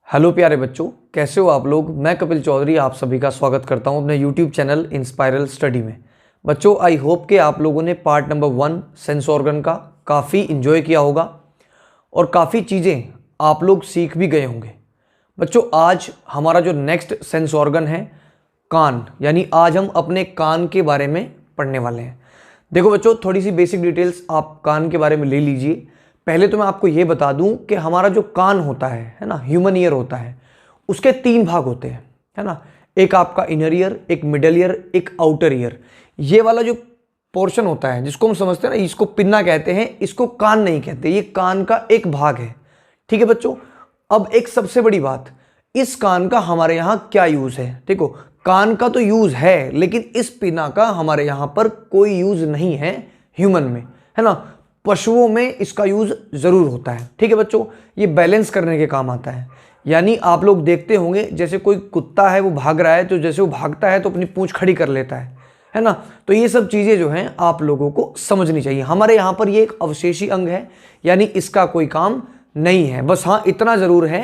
Hello प्यारे बच्चों, कैसे हो आप लोग। मैं कपिल चौधरी आप सभी का स्वागत करता हूं अपने यूट्यूब चैनल इंस्पायरल स्टडी में। बच्चों, आई होप कि आप लोगों ने पार्ट नंबर 1 सेंस ऑर्गन का काफ़ी इन्जॉय किया होगा और काफ़ी चीज़ें आप लोग सीख भी गए होंगे। बच्चों, आज हमारा जो नेक्स्ट सेंस ऑर्गन है कान, यानी आज हम अपने कान के बारे में पढ़ने वाले हैं। देखो बच्चों, थोड़ी सी बेसिक डिटेल्स आप कान के बारे में ले लीजिए। पहले तो मैं आपको ये बता दूं कि हमारा जो कान होता है ना, ह्यूमन ईयर होता है, उसके 3 भाग होते हैं, है ना। एक आपका इनर ईयर, एक मिडल ईयर, एक आउटर ईयर। ये वाला जो पोर्शन होता है जिसको हम समझते हैं ना, इसको पिन्ना कहते हैं, इसको कान नहीं कहते। ये कान का एक भाग है, ठीक है बच्चों। अब एक सबसे बड़ी बात, इस कान का हमारे यहाँ क्या यूज है। देखो, कान का तो यूज है, लेकिन इस पिन्ना का हमारे यहाँ पर कोई यूज नहीं है ह्यूमन में, है ना। पशुओं में इसका यूज जरूर होता है, ठीक है बच्चों। ये बैलेंस करने के काम आता है। यानी आप लोग देखते होंगे, जैसे कोई कुत्ता है वो भाग रहा है, तो जैसे वो भागता है तो अपनी पूंछ खड़ी कर लेता है ना। तो ये सब चीजें जो हैं आप लोगों को समझनी चाहिए। हमारे यहाँ पर ये एक अवशेषी अंग है, यानी इसका कोई काम नहीं है। बस हाँ, इतना जरूर है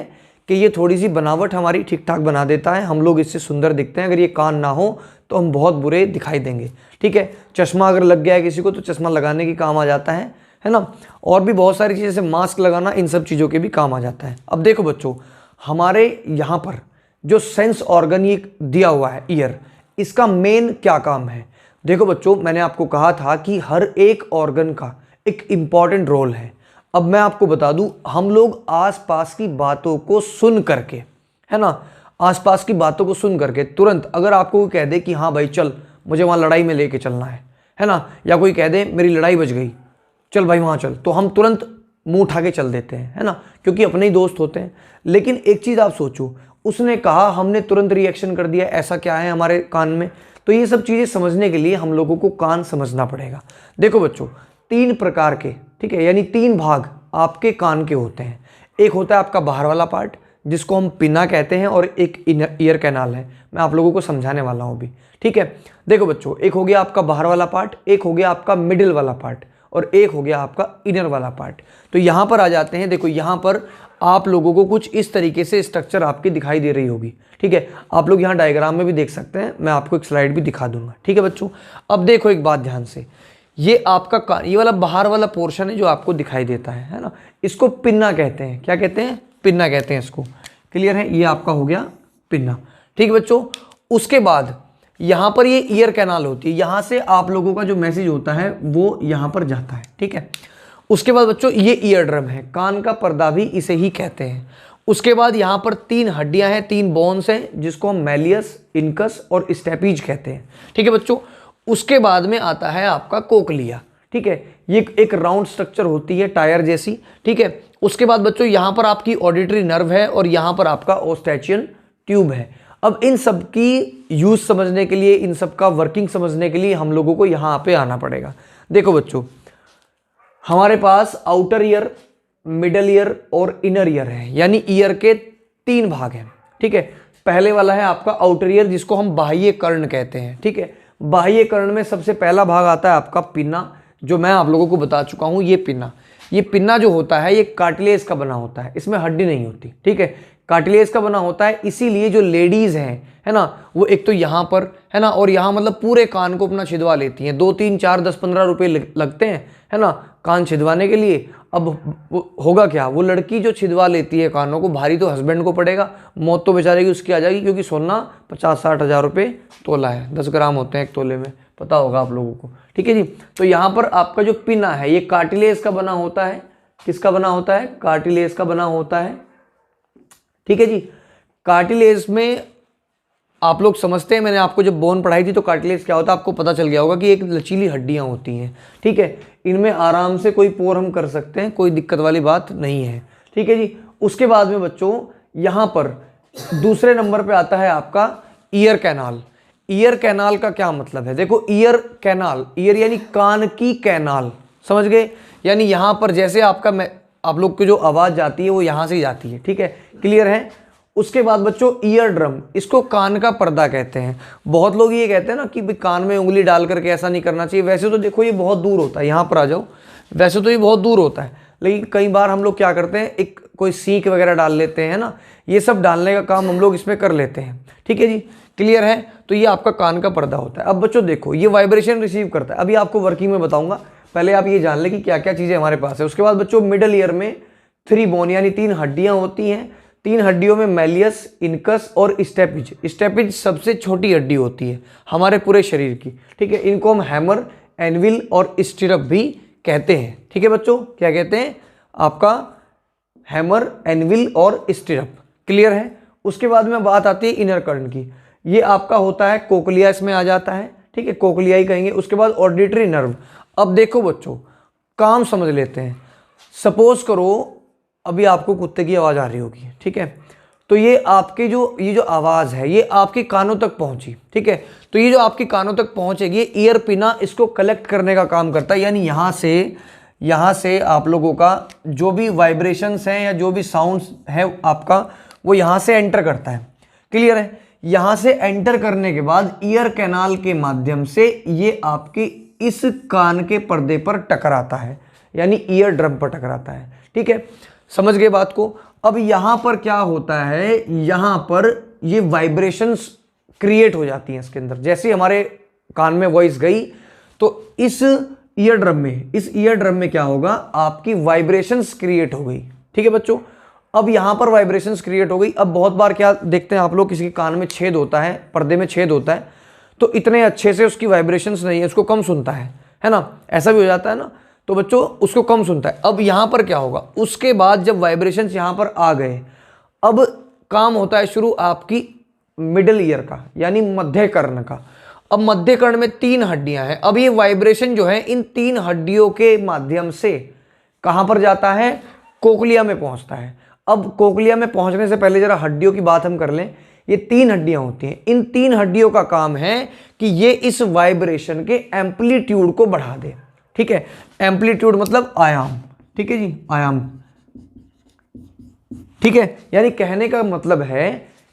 कि ये थोड़ी सी बनावट हमारी ठीक ठाक बना देता है। हम लोग इससे सुंदर दिखते हैं। अगर ये कान ना हो तो हम बहुत बुरे दिखाई देंगे, ठीक है। चश्मा अगर लग गया है किसी को तो चश्मा लगाने के काम आ जाता है ना। और भी बहुत सारी चीज़ें, जैसे मास्क लगाना, इन सब चीज़ों के भी काम आ जाता है। अब देखो बच्चों, हमारे यहाँ पर जो सेंस ऑर्गन ये दिया हुआ है ईयर, इसका मेन क्या काम है। देखो बच्चों, मैंने आपको कहा था कि हर एक ऑर्गन का एक इम्पॉर्टेंट रोल है। अब मैं आपको बता दूं, हम लोग आसपास की बातों को सुन करके, है ना, आसपास की बातों को सुन करके तुरंत अगर आपको कोई कह दे कि हाँ भाई चल, मुझे वहाँ लड़ाई में लेके चलना है ना, या कोई कह दे मेरी लड़ाई बच गई, चल भाई वहाँ चल, तो हम तुरंत मुंह उठा के चल देते हैं, है ना, क्योंकि अपने ही दोस्त होते हैं। लेकिन एक चीज़ आप सोचो, उसने कहा, हमने तुरंत रिएक्शन कर दिया, ऐसा क्या है हमारे कान में। तो ये सब चीज़ें समझने के लिए हम लोगों को कान समझना पड़ेगा। देखो बच्चों, 3 प्रकार के, ठीक है, यानी 3 भाग आपके कान के होते हैं। एक होता है आपका बाहर वाला पार्ट जिसको हम पिन्ना कहते हैं, और एक ईयर कैनाल है। मैं आप लोगों को समझाने वाला हूँ अभी, ठीक है। देखो बच्चों, एक हो गया आपका बाहर वाला पार्ट, एक हो गया आपका मिडिल वाला पार्ट, और एक हो गया आपका इनर वाला पार्ट। तो यहाँ पर आ जाते हैं। देखो, यहाँ पर आप लोगों को कुछ इस तरीके से स्ट्रक्चर आपकी दिखाई दे रही होगी, ठीक है। आप लोग यहाँ डायग्राम में भी देख सकते हैं, मैं आपको एक स्लाइड भी दिखा दूंगा, ठीक है बच्चों। अब देखो एक बात ध्यान से, ये आपका ये वाला बाहर वाला पोर्शन है जो आपको दिखाई देता है ना, इसको पिन्ना कहते हैं। क्या कहते हैं? पिन्ना कहते हैं इसको। क्लियर है? ये आपका हो गया पिन्ना, ठीक है बच्चों। उसके बाद यहाँ पर ये ईयर कैनाल होती है, यहाँ से आप लोगों का जो मैसेज होता है वो यहाँ पर जाता है, ठीक है। उसके बाद बच्चों, ये ईयर ड्रम है, कान का पर्दा भी इसे ही कहते हैं। उसके बाद यहाँ पर 3 हड्डियाँ हैं, 3 बोन्स हैं, जिसको हम मैलियस, इनकस और स्टेपीज कहते हैं, ठीक है बच्चों। उसके बाद में आता है आपका कोकलिया, ठीक है। ये एक राउंड स्ट्रक्चर होती है टायर जैसी, ठीक है। उसके बाद बच्चों, यहाँ पर आपकी ऑडिटरी नर्व है और यहाँ पर आपका ओस्टैचियन ट्यूब है। अब इन सब की यूज समझने के लिए, इन सब का वर्किंग समझने के लिए हम लोगों को यहाँ पे आना पड़ेगा। देखो बच्चों, हमारे पास आउटर ईयर, मिडल ईयर और इनर ईयर है, यानी ईयर के 3 भाग हैं, ठीक है। पहले वाला है आपका आउटर ईयर, जिसको हम बाह्य कर्ण कहते हैं, ठीक है। बाह्य कर्ण में सबसे पहला भाग आता है आपका पिन्ना, जो मैं आप लोगों को बता चुका हूं। ये पिन्ना जो होता है ये कार्टिलेज का बना होता है, इसमें हड्डी नहीं होती, ठीक है। कार्टिलेज का बना होता है, इसीलिए जो लेडीज हैं, है ना, वो एक तो यहाँ पर, है ना, और यहाँ मतलब पूरे कान को अपना छिदवा लेती हैं। 2, 3, 4, 10, 15 रुपए लगते हैं, है ना, कान छिदवाने के लिए। अब होगा क्या, वो लड़की जो छिदवा लेती है कानों को, भारी तो हस्बैंड को पड़ेगा, मौत तो बेचारे की उसकी आ जाएगी, क्योंकि सोना 50-60 हज़ार रुपये तोला है, 10 ग्राम होते हैं एक तोले में, पता होगा आप लोगों को, ठीक है जी। तो यहाँ पर आपका जो पिन्ना है ये कार्टिलेज का बना होता है। किसका बना होता है? कार्टिलेज का बना होता है, ठीक है जी। कार्टिलेज में आप लोग समझते हैं, मैंने आपको जब बोन पढ़ाई थी तो कार्टिलेज क्या होता है आपको पता चल गया होगा कि एक लचीली हड्डियां होती हैं, ठीक है। इनमें आराम से कोई पोर हम कर सकते हैं, कोई दिक्कत वाली बात नहीं है, ठीक है जी। उसके बाद में बच्चों, यहाँ पर दूसरे नंबर पे आता है आपका ईयर कैनाल। ईयर कैनाल का क्या मतलब है? देखो, ईयर कैनाल, ईयर यानी कान की कैनाल, समझ गए। यानी यहाँ पर जैसे आपका आप लोग की जो आवाज जाती है वो यहाँ से जाती है, ठीक है। क्लियर है? उसके बाद बच्चों, ईयर ड्रम, इसको कान का पर्दा कहते हैं। बहुत लोग ये कहते हैं ना कि भाई कान में उंगली डाल करके ऐसा नहीं करना चाहिए। वैसे तो देखो ये बहुत दूर होता है, यहाँ पर आ जाओ, वैसे तो ये बहुत दूर होता है, लेकिन कई बार हम लोग क्या करते हैं, एक कोई सीख वगैरह डाल लेते हैं ना, ये सब डालने का काम हम लोग इसमें कर लेते हैं। ठीक है जी, क्लियर है। तो ये आपका कान का पर्दा होता है। अब बच्चों देखो, ये वाइब्रेशन रिसीव करता है। अभी आपको वर्किंग में बताऊंगा, पहले आप ये जान लें कि क्या क्या चीज़ें हमारे पास है। उसके बाद बच्चों मिडल ईयर में 3 बोन यानी 3 हड्डियां होती हैं। 3 हड्डियों में मैलियस, इनकस और स्टेपिज। स्टेपिज सबसे छोटी हड्डी होती है हमारे पूरे शरीर की। ठीक है, इनको हम हैमर, एनविल और स्टिरप भी कहते हैं। ठीक है बच्चों, क्या कहते हैं? आपका हैमर, एनविल और स्टिरप। क्लियर है। उसके बाद में बात आती है इनर कर्न की। ये आपका होता है कोक्लिया, इसमें आ जाता है। ठीक है, कोक्लिया ही कहेंगे। उसके बाद ऑडिटरी नर्व। अब देखो बच्चों, काम समझ लेते हैं। सपोज करो अभी आपको कुत्ते की आवाज़ आ रही होगी। ठीक है, तो ये आपके ये जो आवाज़ है ये आपके कानों तक पहुंची। ठीक है, तो ये जो आपके कानों तक पहुंचेगी, ईयर पिना इसको कलेक्ट करने का काम करता है। यानी यहाँ से आप लोगों का जो भी वाइब्रेशंस हैं या जो भी साउंड्स है आपका, वो यहाँ से एंटर करता है। क्लियर है। यहाँ से एंटर करने के बाद ईयर कैनाल के माध्यम से ये आपके इस कान के पर्दे पर टकराता है, यानी ईयर ड्रम पर टकराता है। ठीक है, समझ गए बात को। अब यहाँ पर क्या होता है, यहाँ पर ये वाइब्रेशंस क्रिएट हो जाती हैं इसके अंदर। जैसे हमारे कान में वॉइस गई तो इस ईयर ड्रम में क्या होगा, आपकी वाइब्रेशंस क्रिएट हो गई। ठीक है बच्चों, अब यहाँ पर वाइब्रेशंस क्रिएट हो गई। अब बहुत बार क्या देखते हैं आप लोग, किसी के कान में छेद होता है, पर्दे में छेद होता है, तो इतने अच्छे से उसकी वाइब्रेशंस नहीं है, उसको कम सुनता है ना, ऐसा भी हो जाता है ना। तो बच्चों उसको कम सुनता है। अब यहाँ पर क्या होगा, उसके बाद जब वाइब्रेशंस यहाँ पर आ गए, अब काम होता है शुरू आपकी मिडिल ईयर का, यानी मध्य कर्ण का। अब मध्य कर्ण में 3 हड्डियां हैं। अब ये वाइब्रेशन जो है इन 3 हड्डियों के माध्यम से कहां पर जाता है, कोक्लिया में पहुंचता है। अब कोक्लिया में पहुंचने से पहले जरा हड्डियों की बात हम कर लें। ये 3 हड्डियां होती हैं। इन 3 हड्डियों का काम है कि ये इस वाइब्रेशन के एम्पलीट्यूड को बढ़ा दे। ठीक है, एम्पलीट्यूड मतलब आयाम। ठीक है जी, आयाम। ठीक है, यानी कहने का मतलब है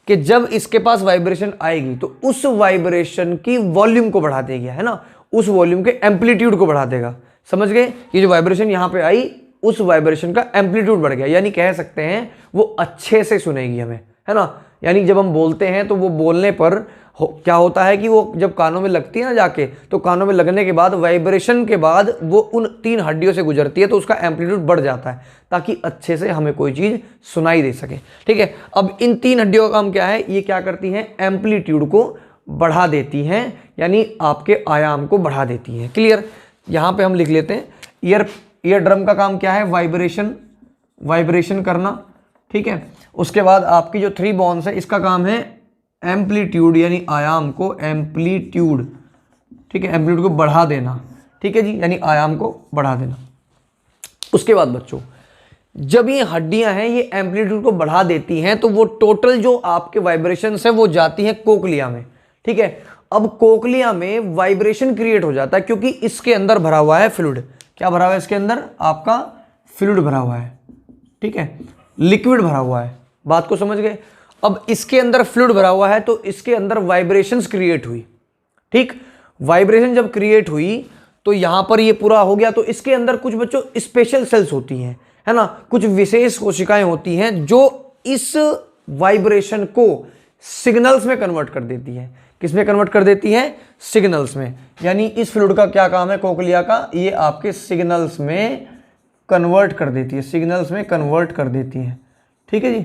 कि जब इसके पास वाइब्रेशन आएगी तो उस वाइब्रेशन की वॉल्यूम को बढ़ा देगा, है ना, उस वॉल्यूम के एम्पलीट्यूड को बढ़ा देगा। समझ गए। ये जो वाइब्रेशन यहां पे आई, उस वाइब्रेशन का एम्पलीट्यूड बढ़ गया, यानी कह सकते हैं वो अच्छे से सुनेगी हमें, है ना। यानी जब हम बोलते हैं तो वो बोलने पर क्या होता है कि वो जब कानों में लगती है ना जाके, तो कानों में लगने के बाद वाइब्रेशन के बाद वो उन 3 हड्डियों से गुजरती है, तो उसका एम्पलीट्यूड बढ़ जाता है ताकि अच्छे से हमें कोई चीज़ सुनाई दे सके। ठीक है, अब इन 3 हड्डियों का काम क्या है, ये क्या करती हैं, एम्पलीट्यूड को बढ़ा देती हैं, यानी आपके आयाम को बढ़ा देती हैं। क्लियर। यहाँ पे हम लिख लेते हैं ईयर ड्रम का काम क्या है, वाइब्रेशन करना। ठीक है, उसके बाद आपकी जो 3 बोन्स है इसका काम है एम्पलीट्यूड, यानी आयाम को एम्पलीट्यूड, ठीक है, एम्पलीट्यूड को बढ़ा देना। ठीक है जी, यानी आयाम को बढ़ा देना। उसके बाद बच्चों जब ये हड्डियां हैं ये एम्पलीट्यूड को बढ़ा देती हैं तो वो टोटल जो आपके वाइब्रेशंस है वो जाती हैं कोक्लिया में। ठीक है, अब कोक्लिया में वाइब्रेशन क्रिएट हो जाता है क्योंकि इसके अंदर भरा हुआ है फ्लूइड। क्या भरा हुआ है इसके अंदर, आपका फ्लूइड भरा हुआ है। ठीक है, लिक्विड भरा हुआ है। बात को समझ गए। अब इसके अंदर फ्लूइड भरा हुआ है तो इसके अंदर वाइब्रेशंस क्रिएट हुई। ठीक, वाइब्रेशन जब क्रिएट हुई तो यहां पर ये पूरा हो गया। तो इसके अंदर कुछ बच्चों स्पेशल सेल्स होती हैं, है ना, कुछ विशेष कोशिकाएं होती हैं जो इस वाइब्रेशन को सिग्नल्स में कन्वर्ट कर देती है। किस में कन्वर्ट कर देती है, सिग्नल्स में। यानी इस फ्लूइड का क्या काम है कोक्लिया का, ये आपके सिग्नल्स में कन्वर्ट कर देती है, सिग्नल्स में कन्वर्ट कर देती है। ठीक है जी,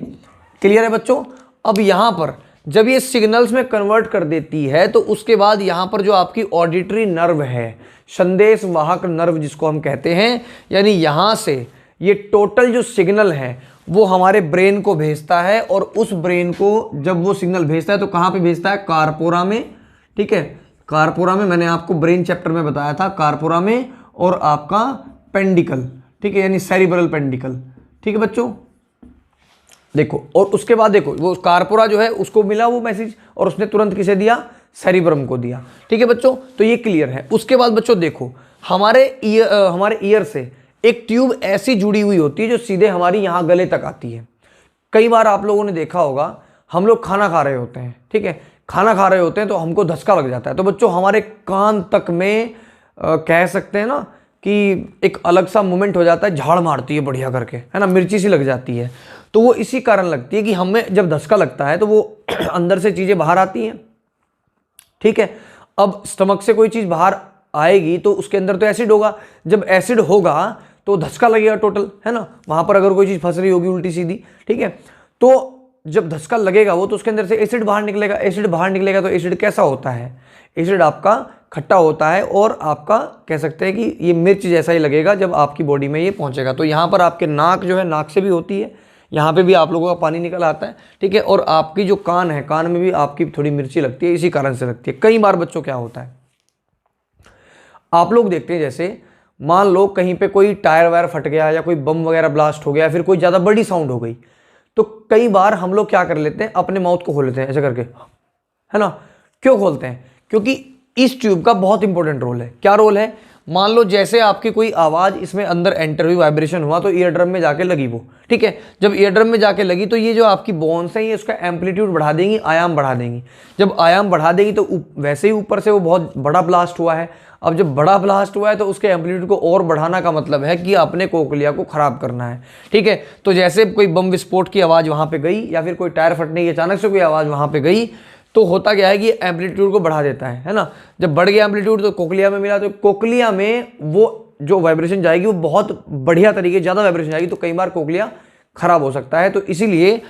क्लियर है बच्चों। अब यहां पर जब ये सिग्नल्स में कन्वर्ट कर देती है तो उसके बाद यहां पर जो आपकी ऑडिटरी नर्व है, संदेश वाहक नर्व जिसको हम कहते हैं, यानी यहां से ये टोटल जो सिग्नल है वो हमारे ब्रेन को भेजता है। और उस ब्रेन को जब वो सिग्नल भेजता है तो कहां पे भेजता है, कार्पोरा में। ठीक है, कार्पोरा में, मैंने आपको ब्रेन चैप्टर में बताया था, कार्पोरा में और आपका पेंडिकल। ठीक है, यानी सेरिब्रल पेंडिकल। ठीक है बच्चों, देखो। और उसके बाद देखो वो कार्पोरा जो है उसको मिला वो मैसेज और उसने तुरंत किसे दिया, सेरिब्रम को दिया। ठीक है बच्चों, तो ये क्लियर है। उसके बाद बच्चों देखो हमारे ईयर से एक ट्यूब ऐसी जुड़ी हुई होती है जो सीधे हमारी यहाँ गले तक आती है। कई बार आप लोगों ने देखा होगा, हम लोग खाना खा रहे होते हैं, ठीक है, खाना खा रहे होते हैं तो हमको धक्का लग जाता है। तो बच्चों हमारे कान तक में कह सकते हैं ना कि एक अलग सा मोमेंट हो जाता है, झाड़ मारती है बढ़िया करके, है ना, मिर्ची सी लग जाती है। तो वो इसी कारण लगती है कि हमें जब धक्का लगता है तो वो अंदर से चीज़ें बाहर आती हैं, ठीक है। अब स्टमक से कोई चीज़ बाहर आएगी तो उसके अंदर तो एसिड होगा, जब एसिड होगा तो धक्का लगेगा टोटल, है ना, वहाँ पर अगर कोई चीज़ फंस रही होगी उल्टी सीधी, ठीक है। तो जब धक्का लगेगा वो तो उसके अंदर से एसिड बाहर निकलेगा, एसिड बाहर निकलेगा तो एसिड कैसा होता है, एसिड आपका खट्टा होता है और आपका कह सकते हैं कि ये मिर्च जैसा ही लगेगा जब आपकी बॉडी में ये पहुंचेगा। तो यहाँ पर आपके नाक जो है, नाक से भी होती है, यहाँ पे भी आप लोगों का पानी निकल आता है, ठीक है। और आपकी जो कान है, कान में भी आपकी थोड़ी मिर्ची लगती है, इसी कारण से लगती है। कई बार बच्चों क्या होता है, आप लोग देखते हैं जैसे मान लो कहीं पे कोई टायर वायर फट गया या कोई बम वगैरह ब्लास्ट हो गया, फिर कोई ज़्यादा बड़ी साउंड हो गई, तो कई बार हम लोग क्या कर लेते हैं, अपने माउथ को खोल लेते हैं ऐसे करके, है ना। क्यों खोलते हैं? क्योंकि इस ट्यूब का बहुत इंपॉर्टेंट रोल है। क्या रोल है? मान लो जैसे आपकी कोई आवाज़ इसमें अंदर एंटर हुई, वाइब्रेशन हुआ तो ईयर ड्रम में जाके लगी वो, ठीक है। जब ईयर ड्रम में जाके लगी तो ये जो आपकी बोन्स हैं ये उसका एम्पलीट्यूड बढ़ा देंगी, आयाम बढ़ा देंगी। जब आयाम बढ़ा देंगी तो वैसे ही ऊपर से वो बहुत बड़ा ब्लास्ट हुआ है। अब जब बड़ा ब्लास्ट हुआ है तो उसके एम्पलीट्यूड को और बढ़ाना का मतलब है कि अपने कोकलिया को खराब करना है, ठीक है। तो जैसे कोई बम विस्फोट की आवाज़ वहाँ पे गई या फिर कोई टायर फटने की अचानक से कोई आवाज़ वहाँ पे गई तो होता क्या है कि एम्पलीट्यूड को बढ़ा देता है ना। जब बढ़ गया एम्पलीट्यूड तो कोकलिया में मिला, तो कोकलिया में वो जो वाइब्रेशन जाएगी वो बहुत बढ़िया तरीके, ज़्यादा वाइब्रेशन जाएगी, तो कई बार कोकलिया खराब हो सकता है। तो इसीलिए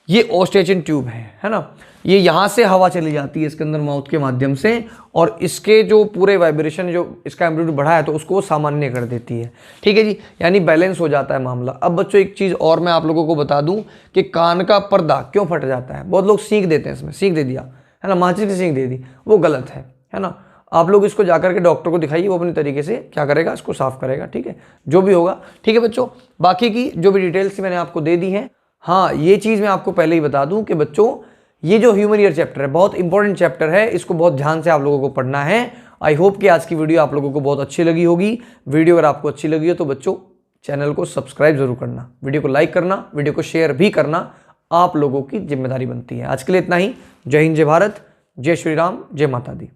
ये ऑस्टेचिन ट्यूब है ना, ये यहाँ से हवा चली जाती है इसके अंदर माउथ के माध्यम से, और इसके जो पूरे वाइब्रेशन जो इसका एम्पलीट्यूड बढ़ा है तो उसको सामान्य कर देती है, ठीक है जी। यानी बैलेंस हो जाता है मामला। अब बच्चों एक चीज़ और मैं आप लोगों को बता दूं कि कान का पर्दा क्यों फट जाता है। बहुत लोग सीख देते हैं, इसमें सीख दे दिया, है ना, माचिस की सीख दे दी, वो गलत है ना। आप लोग इसको जाकर के डॉक्टर को दिखाइए, वो अपने तरीके से क्या करेगा, इसको साफ करेगा, ठीक है, जो भी होगा, ठीक है बच्चों। बाकी की जो भी डिटेल्स मैंने आपको दे दी हैं। हाँ, ये चीज़ मैं आपको पहले ही बता दूं कि बच्चों ये जो ह्यूमन ईयर चैप्टर है बहुत इंपॉर्टेंट चैप्टर है, इसको बहुत ध्यान से आप लोगों को पढ़ना है। आई होप कि आज की वीडियो आप लोगों को बहुत अच्छी लगी होगी। वीडियो अगर आपको अच्छी लगी हो तो बच्चों चैनल को सब्सक्राइब जरूर करना, वीडियो को लाइक करना, वीडियो को शेयर भी करना, आप लोगों की जिम्मेदारी बनती है। आज के लिए इतना ही। जय हिंद, जय भारत, जय श्री राम, जय माता दी।